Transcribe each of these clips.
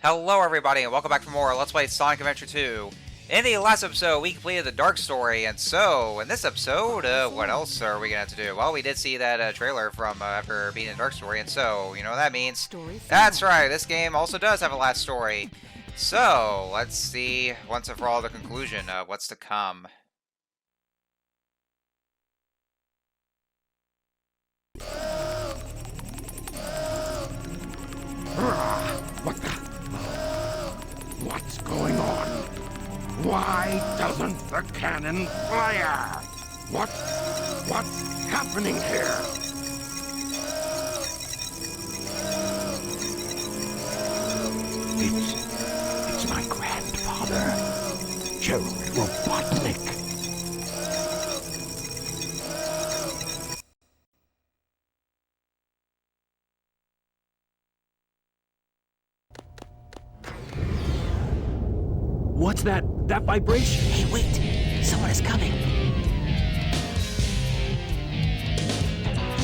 Hello everybody and welcome back for more Let's Play Sonic Adventure 2. In the last episode, we completed the Dark Story, and so, in this episode, what else are we gonna have to do? Well, we did see that trailer from after beating the Dark Story, and so, you know what that means? That's right, this game also does have a last story. So, let's see, once and for all, the conclusion of what's to come. What's going on? Why doesn't the cannon fire? What's happening here? It's my grandfather, Gerald Robotnik. What's that vibration? Hey, wait! Someone is coming!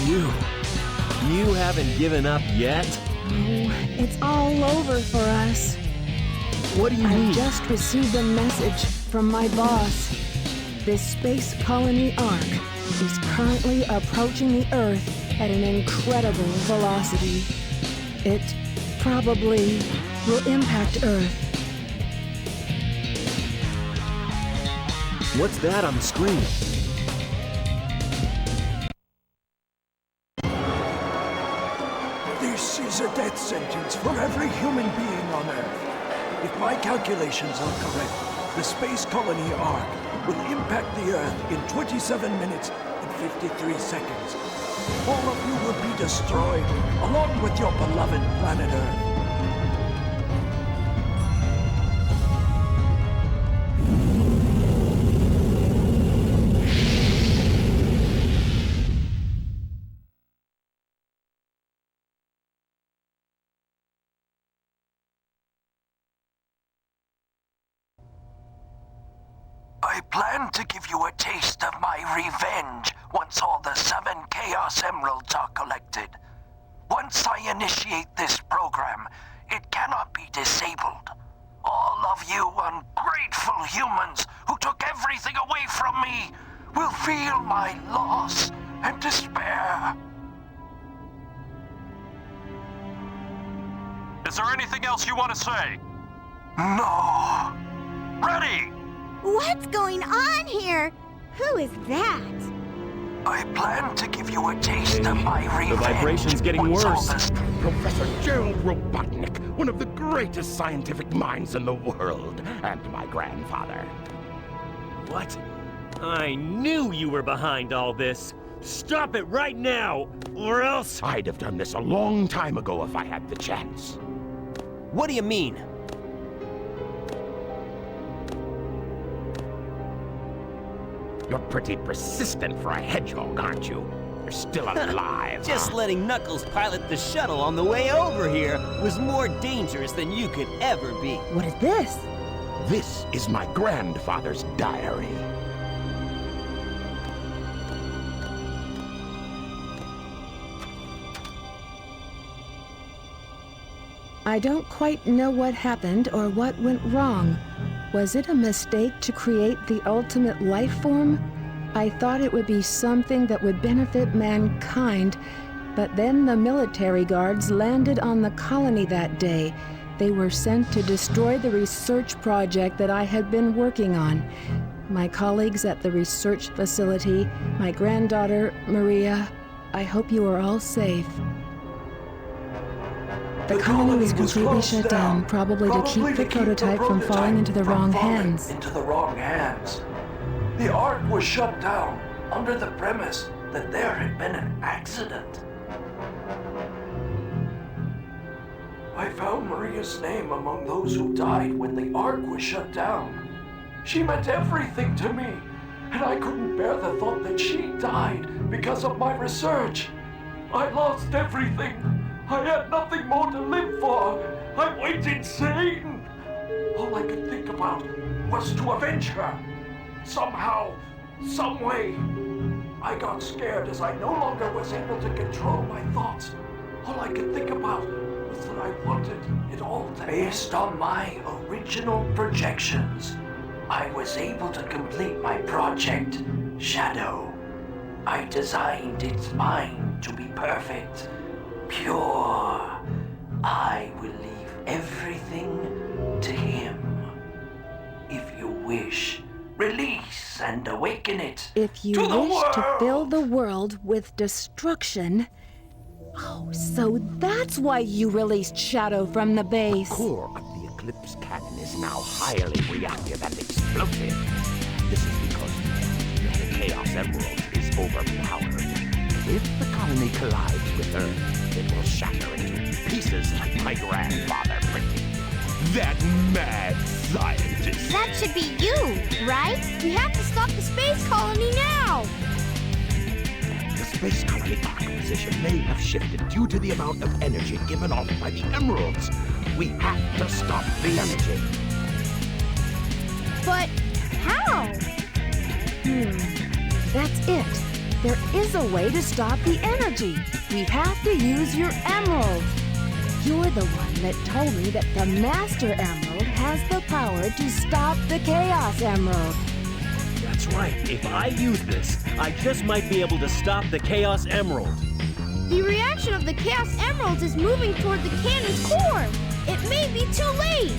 You haven't given up yet? Oh, it's all over for us. What do you mean? I just received a message from my boss. This space colony Ark is currently approaching the Earth at an incredible velocity. It probably will impact Earth. What's that on the screen? This is a death sentence for every human being on Earth. If my calculations are correct, the space colony Ark will impact the Earth in 27 minutes and 53 seconds. All of you will be destroyed, along with your beloved planet Earth. I plan to give you a taste of my revenge once all the 7 Chaos Emeralds are collected. Once I initiate this program, it cannot be disabled. All of you ungrateful humans who took everything away from me will feel my loss and despair. Is there anything else you want to say? No. Ready! What's going on here? Who is that? I plan to give you a taste of my revenge. The vibration's getting once all worse. this- Professor Gerald Robotnik, one of the greatest scientific minds in the world, and my grandfather. What? I knew you were behind all this. Stop it right now, or else... I'd have done this a long time ago if I had the chance. What do you mean? You're pretty persistent for a hedgehog, aren't you? You're still alive, Just huh? letting Knuckles pilot the shuttle on the way over here was more dangerous than you could ever be. What is this? This is my grandfather's diary. I don't quite know what happened or what went wrong. Was it a mistake to create the ultimate life form? I thought it would be something that would benefit mankind, but then the military guards landed on the colony that day. They were sent to destroy the research project that I had been working on. My colleagues at the research facility, my granddaughter, Maria, I hope you are all safe. The colony was completely shut down, probably to keep the prototype from falling into the wrong hands. The Ark was shut down under the premise that there had been an accident. I found Maria's name among those who died when the Ark was shut down. She meant everything to me, and I couldn't bear the thought that she died because of my research. I lost everything. I had nothing more to live for. I went insane. All I could think about was to avenge her. Somehow, some way. I got scared as I no longer was able to control my thoughts. All I could think about was that I wanted it all to Based on my original projections, I was able to complete my project, Shadow. I designed its mind to be perfect, pure. I will leave everything to him. If you wish, release and awaken it If you to the wish to world. fill the world with destruction... Oh, so that's why you released Shadow from the base. The core of the Eclipse cannon is now highly reactive and explosive. This is because the energy of the Chaos Emerald is overpowered. If the colony collides with Earth, it will shatter into pieces like my grandfather predicted. That mad scientist! That should be you, right? We have to stop the space colony now! The space colony arc position may have shifted due to the amount of energy given off by the emeralds. We have to stop the energy. But how? That's it. There is a way to stop the energy. We have to use your emerald. You're the one that told me that the Master Emerald has the power to stop the Chaos Emerald. That's right. If I use this, I just might be able to stop the Chaos Emerald. The reaction of the Chaos Emeralds is moving toward the cannon's core. It may be too late.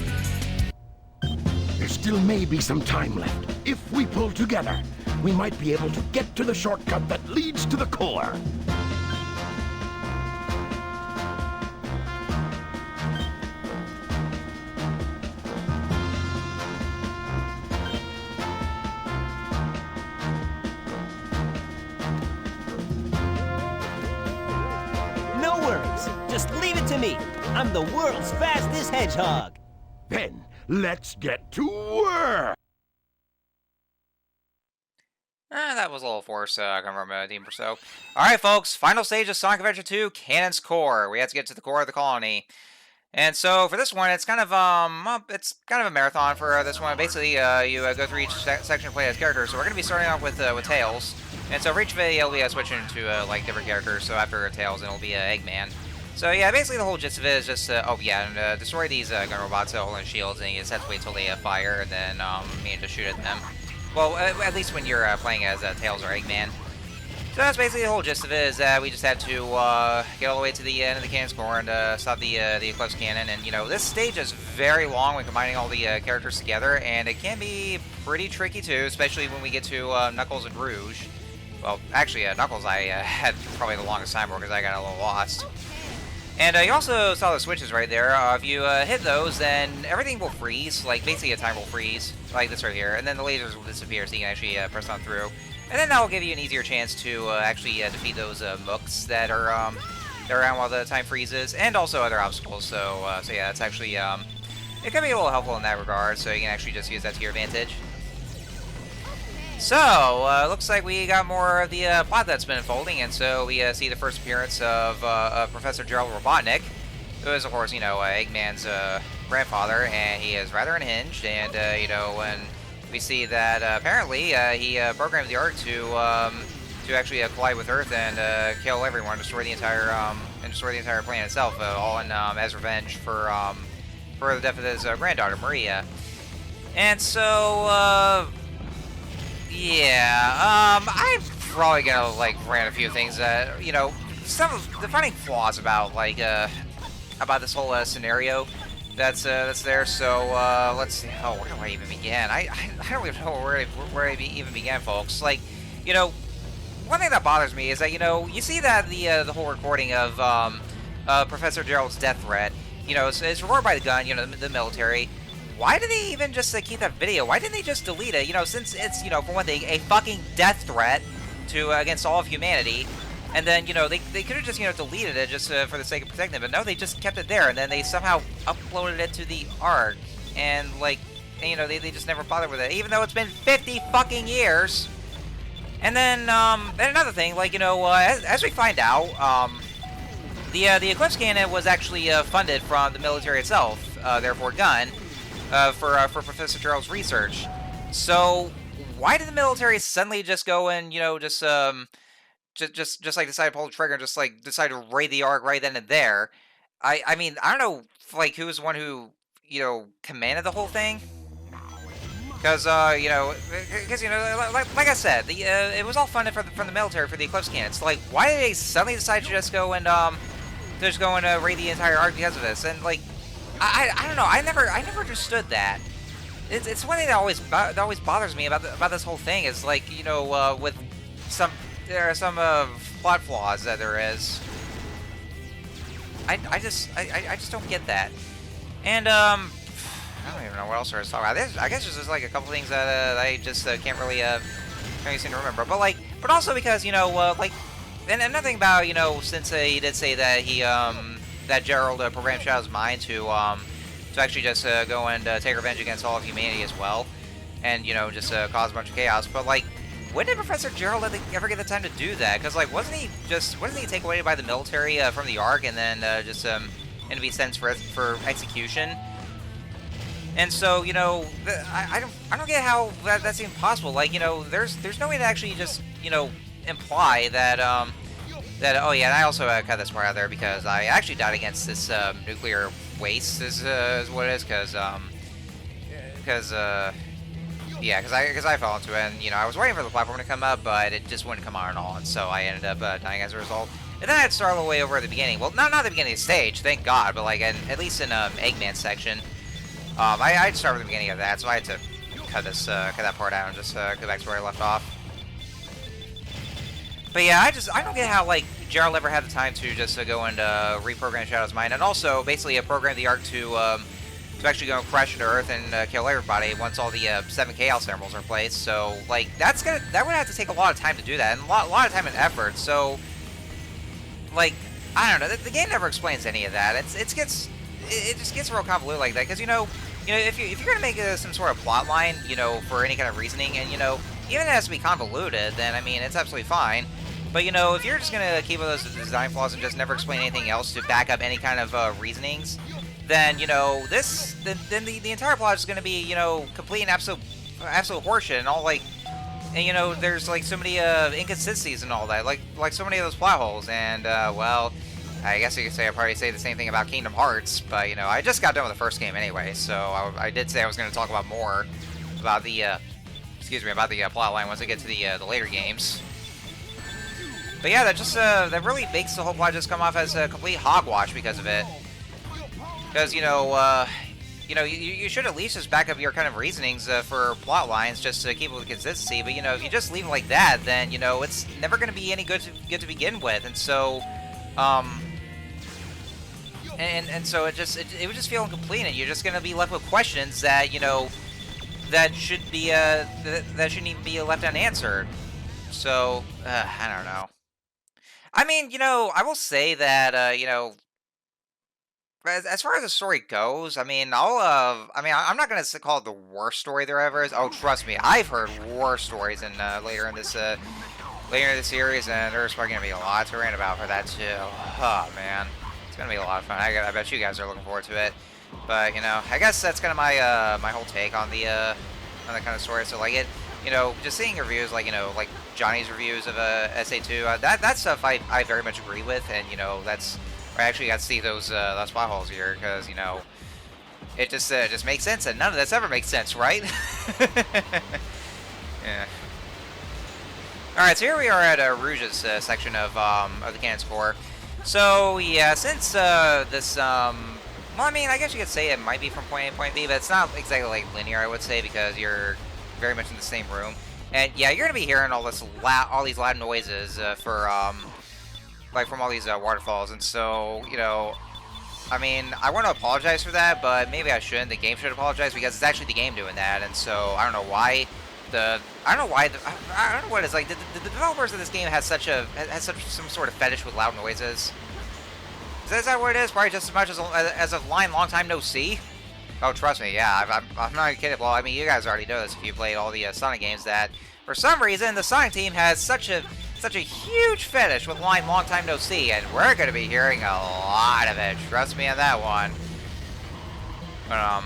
There still may be some time left. If we pull together, we might be able to get to the shortcut that leads to the core. No worries. Just leave it to me. I'm the world's fastest hedgehog. Then, let's get to work! That was a little forced, coming from Team Perso. Alright, folks, final stage of Sonic Adventure 2, Cannon's Core. We have to get to the core of the colony. And so, for this one, it's kind of, well, it's kind of a marathon for this one. Basically, you go through each section and play as characters. So we're going to be starting off with Tails. And so for each video, we'll be switching to, like, different characters. So after Tails, it'll be Eggman. So yeah, basically the whole gist of it is just, oh yeah, and destroy these gun robots holding shields, and you just have to wait till they fire, and then, just shoot at them. Well, at least when you're playing as Tails or Eggman. So that's basically the whole gist of it, is that we just had to get all the way to the end of the cannon's core and stop the Eclipse cannon. And, you know, this stage is very long when combining all the characters together, and it can be pretty tricky too, especially when we get to Knuckles and Rouge. Well, actually, Knuckles I had probably the longest time for because I got a little lost. And you also saw the switches right there. If you hit those, then everything will freeze. Like, basically a time will freeze, like this right here. And then the lasers will disappear, so you can actually press on through. And then that will give you an easier chance to actually defeat those mooks that are around while the time freezes, and also other obstacles. So yeah, it's actually it can be a little helpful in that regard. So you can actually just use that to your advantage. So, looks like we got more of the plot that's been unfolding, and so we see the first appearance of Professor Gerald Robotnik, who is, of course, you know, Eggman's grandfather, and he is rather unhinged, and, you know, when we see that apparently he programmed the Ark to actually collide with Earth and kill everyone, destroy the entire planet itself, all in as revenge for the death of his granddaughter, Maria. And so, yeah, I'm probably gonna, like, rant a few things that, you know, some of the finding flaws about, like, about this whole scenario that's there. So, let's see. Oh, where do I even begin? I don't even know where I even began, folks. Like, you know, one thing that bothers me is that, you know, you see that the whole recording of Professor Gerald's death threat, you know, it's recorded by the gun, you know, the military. Why did they even just keep that video? Why didn't they just delete it? You know, since it's, you know, for one thing, a fucking death threat to against all of humanity, and then, you know, they could have just, you know, deleted it just for the sake of protecting it, but no, they just kept it there, and then they somehow uploaded it to the Ark, and, like, and, you know, they just never bothered with it, even though it's been 50 fucking years. And then another thing, like, you know, as we find out, the Eclipse cannon was actually funded from the military itself, therefore gun. For Professor Gerald's research. So why did the military suddenly just go and, you know, just like decide to pull the trigger and just like decide to raid the Ark right then and there? I mean, I don't know, like, who was the one who you know, commanded the whole thing. Because, you know, like I said, it was all funded from the military for the Eclipse cannons. Like, why did they suddenly decide to just go and, raid the entire arc because of this? And, like, I don't know, I never understood that. It's one thing that always bothers me about this whole thing is, like, you know, with there are some plot flaws that there is. I just don't get that. And, I don't even know what else there is to talk about. I guess there's just like a couple things that I just can't really seem to remember. But also because, you know, like, and another thing about, you know, since he did say that that Gerald programmed Shadow's mind to actually just go and take revenge against all of humanity as well, and, you know, just cause a bunch of chaos. But, like, when did Professor Gerald ever get the time to do that? Because, like, wasn't he taken away by the military from the Ark and then and to be sentenced for execution? And so, you know, I don't get how that's even possible. Like, you know, there's no way to actually just, you know, imply that oh yeah, and I also cut this part out there because I actually died against this nuclear waste is what it is, because I fell into it, and, you know, I was waiting for the platform to come up, but it just wouldn't come on at all, and so I ended up dying as a result. And then I had to start all the way over at the beginning. Well, not the beginning of the stage, thank God, but like at least in Eggman's section. I'd start with the beginning of that, so I had to cut that part out and just go back to where I left off. But yeah, I don't get how, like, Gerald ever had the time to just go and reprogram Shadow's mind, and also basically program the Ark to actually go and crash into Earth and kill everybody once all the 7 Chaos Emeralds are placed. So, like, that would have to take a lot of time to do that, and a lot of time and effort. So, like, I don't know, the game never explains any of that. It just gets real convoluted like that, because, you know, if you're gonna make some sort of plot line, you know, for any kind of reasoning, and, you know, even if it has to be convoluted, then, I mean, it's absolutely fine. But, you know, if you're just gonna keep with those design flaws and just never explain anything else to back up any kind of reasonings, then, you know, then the entire plot is gonna be, you know, complete and absolute horseshit, and all, like, and, you know, there's, like, so many inconsistencies and all that, like so many of those plot holes, and well, I guess you could say I'd probably say the same thing about Kingdom Hearts, but, you know, I just got done with the first game anyway, so I did say I was going to talk about more about the, plot line once I get to the later games. But yeah, that really makes the whole plot just come off as a complete hogwash because of it. Because, you know, you should at least just back up your kind of reasonings for plot lines just to keep it with consistency, but, you know, if you just leave it like that, then, you know, it's never going to be any good to begin with, and so, and so it would just feel incomplete, and you're just gonna be left with questions that, you know, that shouldn't even be left unanswered. So I don't know. I mean, you know, I will say that you know, as far as the story goes, I mean, I'm not gonna call it the worst story there ever is. Oh, trust me, I've heard worse stories later in this series, and there's probably gonna be a lot to rant about for that too. Oh man, it's gonna be a lot of fun. I bet you guys are looking forward to it. But, you know, I guess that's kind of my whole take on the kind of story. So, like, it, you know, just seeing reviews like, you know, like Johnny's reviews of SA2, that stuff I very much agree with, and, you know, I actually got to see those plot holes here, because, you know, it just makes sense, and none of this ever makes sense, right? Yeah. Alright, so here we are at Rouge's section of the Cannon's Core. So, yeah, since this, well, I mean, I guess you could say it might be from point A to point B, but it's not exactly, like, linear, I would say, because you're very much in the same room. And, yeah, you're going to be hearing all these loud noises like, from all these waterfalls, and so, you know, I mean, I want to apologize for that, but maybe I shouldn't. The game should apologize, because it's actually the game doing that, and so I don't know why I don't know what it's like. The developers of this game has some sort of fetish with loud noises. Is that what it is? Probably just as much as a line long time no see. Oh, trust me, yeah, I'm not kidding. Well, I mean, you guys already know this if you played all the Sonic games, that for some reason the Sonic team has such a huge fetish with line long time no see, and we're going to be hearing a lot of it. Trust me on that one. But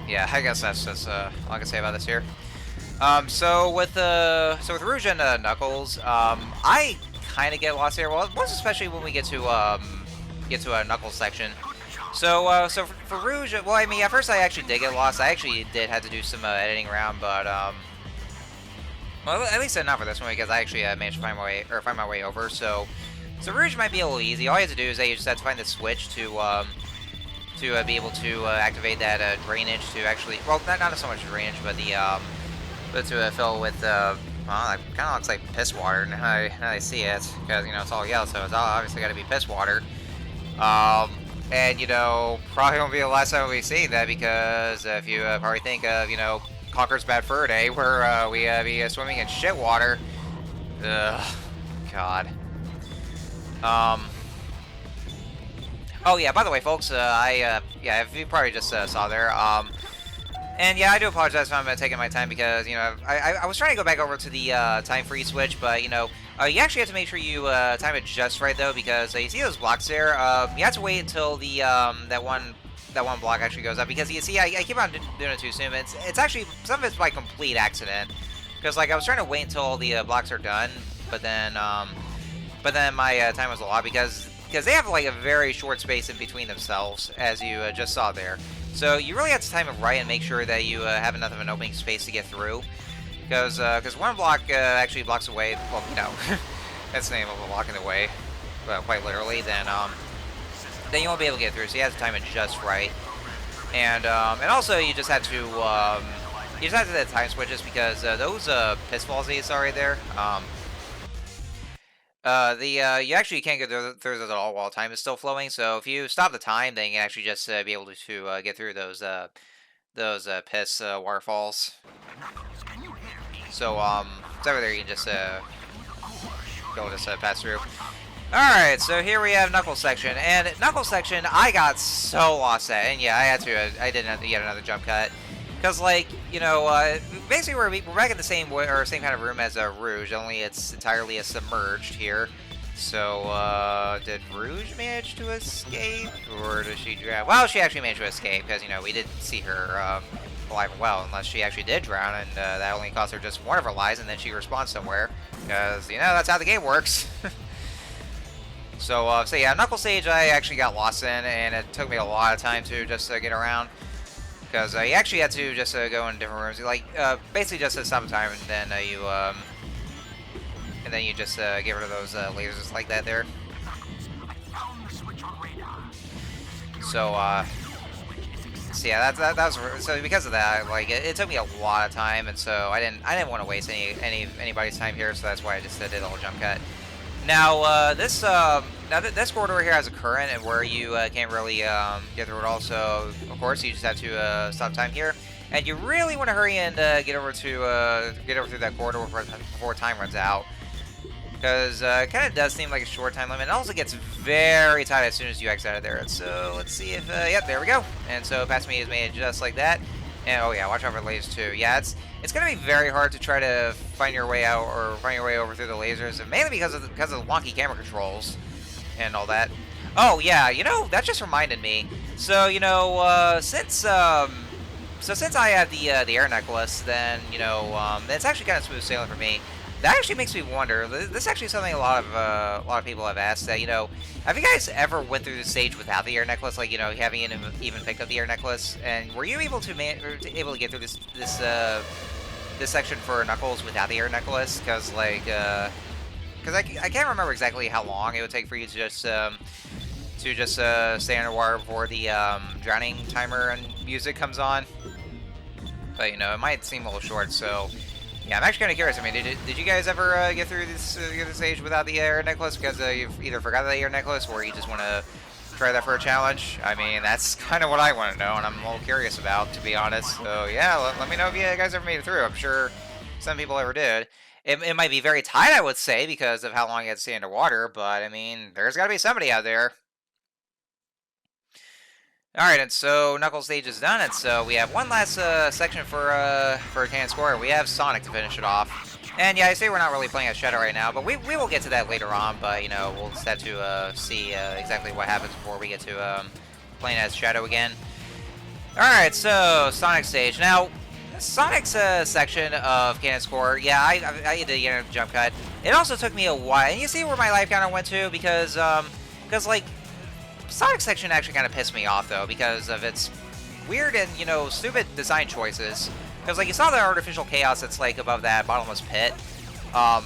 yeah, I guess that's just all I can say about this here. So with Rouge and Knuckles, I kind of get lost here. Well, most especially when we get to a Knuckles section. So for Rouge, well, I mean, at first I actually did get lost. I actually did have to do some editing around, but well, at least not for this one because I actually managed to find my way over. So Rouge might be a little easy. All you have to do is you just have to find the switch to be able to activate that drainage to actually, well, not so much drainage, but but to fill with well, it kind of looks like piss water now I see it because it's all yellow, so it's obviously got to be piss water. And, probably won't be the last time we see that because if you probably think of, Conker's Bad Fur Day where we be swimming in shit water. Ugh, God. Oh, yeah, by the way, folks, yeah, if you probably just saw there, and yeah, I do apologize if I'm taking my time because, I was trying to go back over to the time free switch, but, you actually have to make sure you time it just right though, because you see those blocks there. You have to wait until the that one block actually goes up, because you see, I keep on doing it too soon. It's actually, some of it's by complete accident, because like I was trying to wait until all the blocks are done, but then my time was a lot because they have like a very short space in between themselves, as you just saw there. So you really have to time it right and make sure that you have enough of an opening space to get through. Because one block actually blocks away, well, that's the name of blocking the way, quite literally, then you won't be able to get through, so you have to time it just right. And also you just have to, do the time switches because those piss balls that you saw right there, you actually can't get through those at all while time is still flowing, so if you stop the time, then you can actually just be able to get through those piss waterfalls. So, it's over there, you can just, pass through. Alright, so here we have Knuckles section, and Knuckles section, I got so lost at, and yeah, I did yet another jump cut, because, like, basically we're back in the same kind of room as Rouge, only it's entirely submerged here. So, did Rouge manage to escape, or did she drown? Well, she actually managed to escape, because, we did see her, alive and well, unless she actually did drown, and that only cost her just one of her lives, and then she respawns somewhere, because, that's how the game works. So yeah, Knuckles stage I actually got lost in, and it took me a lot of time to just get around, because you actually had to just go in different rooms, like, basically just stop the time, and then you just get rid of those lasers like that there. So, so yeah, that was so because of that, like it took me a lot of time, and so I didn't want to waste anybody's time here, so that's why I just did a little jump cut. Now this corridor here has a current, and where you can't really get through it all. So of course you just have to stop time here, and you really want to hurry and get over through that corridor before time runs out. Because it kind of does seem like a short time limit. It also gets very tight as soon as you exit out of there. So let's see if, yep, there we go. And so past me is made just like that. And oh yeah, watch out for lasers too. Yeah, it's going to be very hard to try to find your way out or find your way over through the lasers, and mainly because of the wonky camera controls and all that. Oh yeah, that just reminded me. So since I have the air necklace, then it's actually kind of smooth sailing for me. That actually makes me wonder. This is actually something a lot of people have asked. That have you guys ever went through the stage without the air necklace? Like having even picked up the air necklace, and were you able to get through this section for Knuckles without the air necklace? Because I can't remember exactly how long it would take for you to just stay underwater before the drowning timer and music comes on. But it might seem a little short, so. Yeah, I'm actually kind of curious. I mean, did you guys ever get through this stage without the air necklace because you've either forgot the air necklace or you just want to try that for a challenge? I mean, that's kind of what I want to know, and I'm a little curious about, to be honest. So yeah, let me know if you guys ever made it through. I'm sure some people ever did. It might be very tight, I would say, because of how long you had to stay underwater, but I mean, there's got to be somebody out there. Alright, and so Knuckles stage is done, and so we have one last section for Cannon Score. We have Sonic to finish it off. And yeah, I say we're not really playing as Shadow right now, but we will get to that later on, but we'll just have to see exactly what happens before we get to playing as Shadow again. Alright, so Sonic stage. Now, Sonic's section of Cannon Score, yeah, I did a jump cut. It also took me a while, and you see where my life counter went to, because like, Sonic section actually kind of pissed me off, though, because of its weird and, you know, stupid design choices. Because, like, you saw the artificial chaos that's, like, above that bottomless pit. What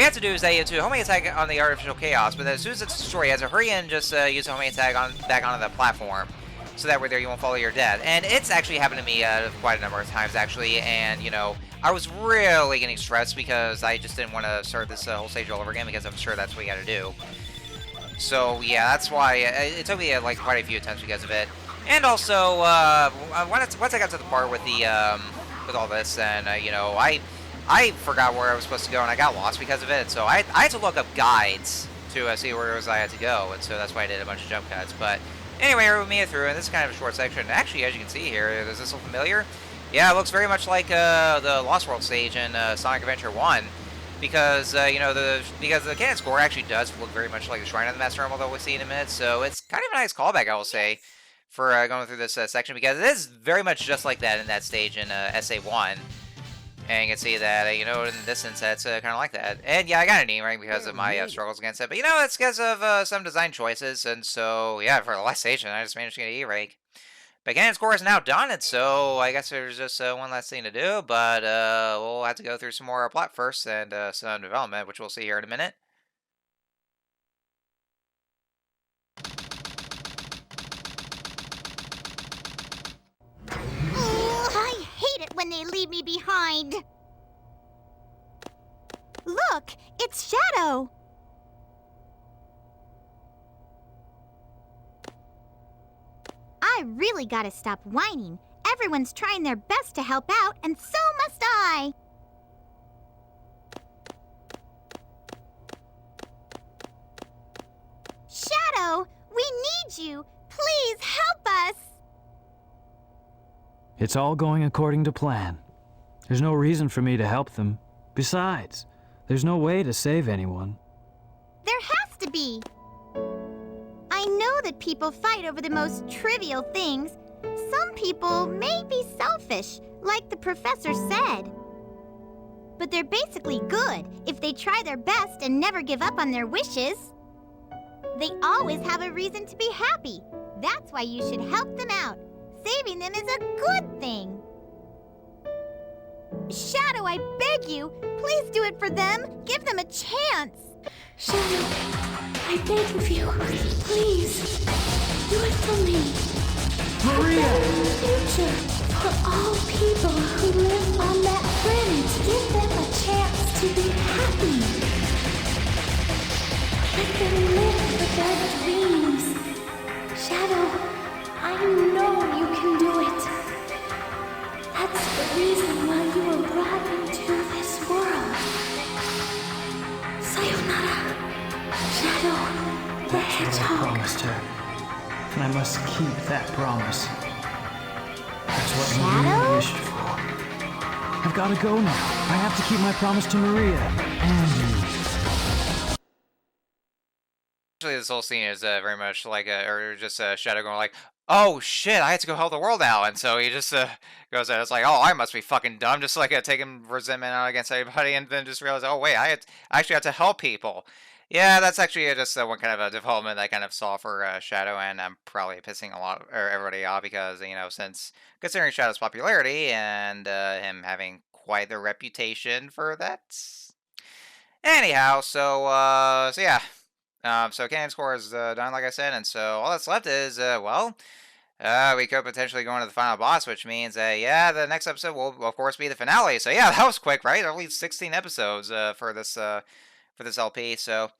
you have to do is that you have to homing attack on the artificial chaos, but as soon as it's destroyed, you have to hurry and just use a homing attack back onto the platform. So that way there you won't follow your death. And it's actually happened to me quite a number of times, actually. And, you know, I was really getting stressed because I just didn't want to start this whole stage all over again, because I'm sure that's what you got to do. So, yeah, that's why it took me, like, quite a few attempts because of it. And also, once I got to the part with the, with all this, and, you know, I forgot where I was supposed to go, and I got lost because of it. So I had to look up guides to see where it was I had to go, and so that's why I did a bunch of jump cuts. But anyway, we made it through, and this is kind of a short section. Actually, as you can see here, does this look familiar? Yeah, it looks very much like the Lost World stage in Sonic Adventure 1, because you know, because the cannon score actually does look very much like the Shrine of the Master Emerald that we'll see in a minute. So it's kind of a nice callback, I will say, for going through this section, because it is very much just like that in that stage in SA1. And you can see that, you know, in the distance, that's kind of like that. And yeah, I got an E rank because of my struggles against it. But, you know, it's because of some design choices. And so, yeah, for the last station, I just managed to get an E rank. But cannon score is now done, and so I guess there's just one last thing to do. But we'll have to go through some more plot first and some development, which we'll see here in a minute. I hate it when they leave me behind. Look, it's Shadow. I really gotta stop whining. Everyone's trying their best to help out, and so must I. Shadow, we need you. Please help us. It's all going according to plan. There's no reason for me to help them. Besides, there's no way to save anyone. There has to be. I know that people fight over the most trivial things. Some people may be selfish, like the professor said. But they're basically good if they try their best and never give up on their wishes. They always have a reason to be happy. That's why you should help them out. Saving them is a good thing. Shadow, I beg you, please do it for them. Give them a chance. Shadow, I beg of you, please, do it for me. Maria! A better future for all people who live on that planet. Give them a chance to be happy. Let them live for their dreams. Shadow, I know you can do it. That's the reason why you were brought into this world. Sayonara, Shadow, the Hedgehog. I promised her, and I must keep that promise. That's what Maria wished for. I've got to go now. I have to keep my promise to Maria and you. Actually, this whole scene is very much like Shadow going like, oh shit, I had to go help the world now. And so he just goes out, it's like, oh, I must be fucking dumb, just like taking resentment out against everybody, and then just realize, oh wait, I actually have to help people. Yeah, that's actually just one kind of a development I kind of saw for Shadow, and I'm probably pissing everybody off because, you know, since considering Shadow's popularity and him having quite the reputation for that. Anyhow, so yeah. So cannon score is done, like I said, and so all that's left is, well, we could potentially go into the final boss, which means, yeah, the next episode will, of course, be the finale. So yeah, that was quick, right? Only 16 episodes for this LP. So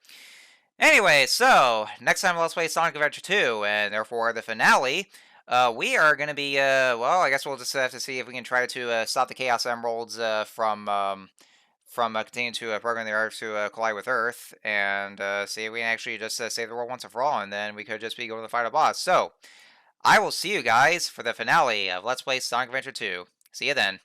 anyway, so next time Let's Play Sonic Adventure 2, and therefore the finale. We are going to be, well, I guess we'll just have to see if we can try to stop the Chaos Emeralds from continuing to program the Earth to collide with Earth, and see if we can actually just save the world once and for all, and then we could just be going to the final boss. So, I will see you guys for the finale of Let's Play Sonic Adventure 2. See you then.